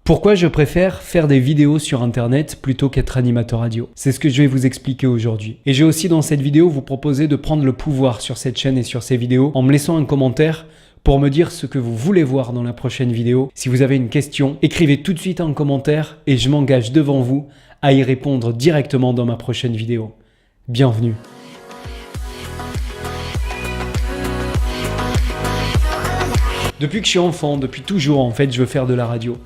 Pourquoi je préfère faire des vidéos sur internet plutôt qu'être animateur radio? C'est ce que je vais vous expliquer aujourd'hui. Et j'ai aussi dans cette vidéo vous proposer de prendre le pouvoir sur cette chaîne et sur ces vidéos en me laissant un commentaire pour me dire ce que vous voulez voir dans la prochaine vidéo. Si vous avez une question, écrivez tout de suite un commentaire et je m'engage devant vous à y répondre directement dans ma prochaine vidéo. Bienvenue. Depuis que je suis enfant, depuis toujours en fait, je veux faire de la radio.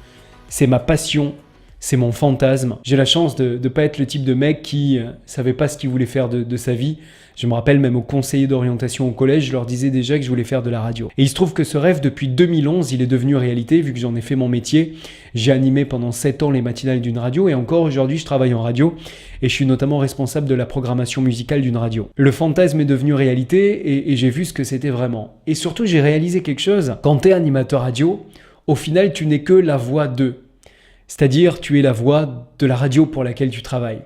C'est ma passion, c'est mon fantasme. J'ai la chance de ne pas être le type de mec qui savait pas ce qu'il voulait faire de sa vie. Je me rappelle même aux conseillers d'orientation au collège, je leur disais déjà que je voulais faire de la radio. Et il se trouve que ce rêve, depuis 2011, il est devenu réalité vu que j'en ai fait mon métier. J'ai animé pendant 7 ans les matinales d'une radio et encore aujourd'hui, je travaille en radio et je suis notamment responsable de la programmation musicale d'une radio. Le fantasme est devenu réalité et j'ai vu ce que c'était vraiment. Et surtout, j'ai réalisé quelque chose. Quand tu es animateur radio, au final, tu n'es que la voix d'eux. C'est-à-dire, tu es la voix de la radio pour laquelle tu travailles.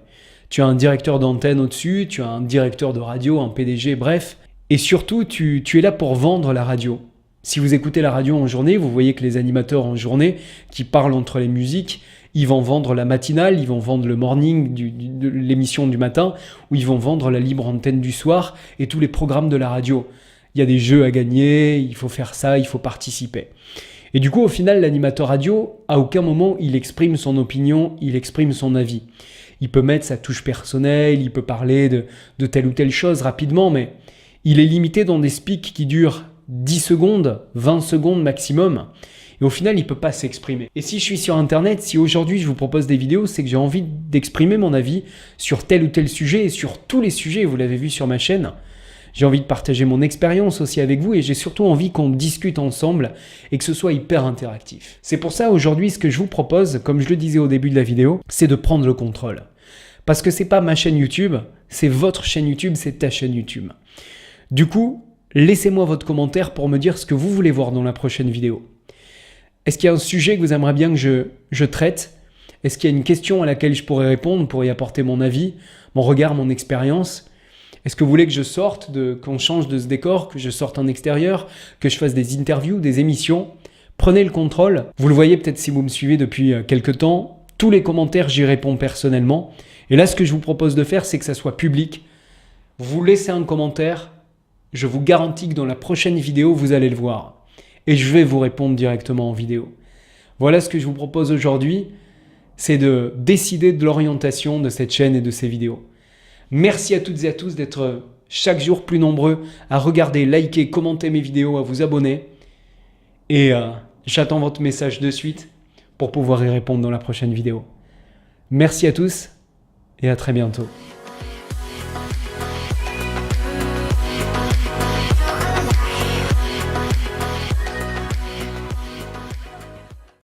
Tu as un directeur d'antenne au-dessus, tu as un directeur de radio, un PDG, bref. Et surtout, tu es là pour vendre la radio. Si vous écoutez la radio en journée, vous voyez que les animateurs en journée qui parlent entre les musiques, ils vont vendre la matinale, ils vont vendre le morning de l'émission du matin, ou ils vont vendre la libre antenne du soir et tous les programmes de la radio. Il y a des jeux à gagner, il faut faire ça, il faut participer. Et du coup, au final, l'animateur radio, à aucun moment, il exprime son opinion, il exprime son avis. Il peut mettre sa touche personnelle, il peut parler de telle ou telle chose rapidement, mais il est limité dans des speaks qui durent 10 secondes, 20 secondes maximum. Et au final, il ne peut pas s'exprimer. Et si je suis sur Internet, si aujourd'hui je vous propose des vidéos, c'est que j'ai envie d'exprimer mon avis sur tel ou tel sujet et sur tous les sujets, vous l'avez vu sur ma chaîne. J'ai envie de partager mon expérience aussi avec vous et j'ai surtout envie qu'on discute ensemble et que ce soit hyper interactif. C'est pour ça aujourd'hui ce que je vous propose, comme je le disais au début de la vidéo, c'est de prendre le contrôle. Parce que c'est pas ma chaîne YouTube, c'est votre chaîne YouTube, c'est ta chaîne YouTube. Du coup, laissez-moi votre commentaire pour me dire ce que vous voulez voir dans la prochaine vidéo. Est-ce qu'il y a un sujet que vous aimeriez bien que je traite? Est-ce qu'il y a une question à laquelle je pourrais répondre pour y apporter mon avis, mon regard, mon expérience? Est-ce que vous voulez que je sorte, qu'on change de ce décor, que je sorte en extérieur, que je fasse des interviews, des émissions? Prenez le contrôle. Vous le voyez peut-être si vous me suivez depuis quelques temps. Tous les commentaires, j'y réponds personnellement. Et là, ce que je vous propose de faire, c'est que ça soit public. Vous laissez un commentaire. Je vous garantis que dans la prochaine vidéo, vous allez le voir. Et je vais vous répondre directement en vidéo. Voilà ce que je vous propose aujourd'hui. C'est de décider de l'orientation de cette chaîne et de ces vidéos. Merci à toutes et à tous d'être chaque jour plus nombreux à regarder, liker, commenter mes vidéos, à vous abonner. Et j'attends votre message de suite pour pouvoir y répondre dans la prochaine vidéo. Merci à tous et à très bientôt.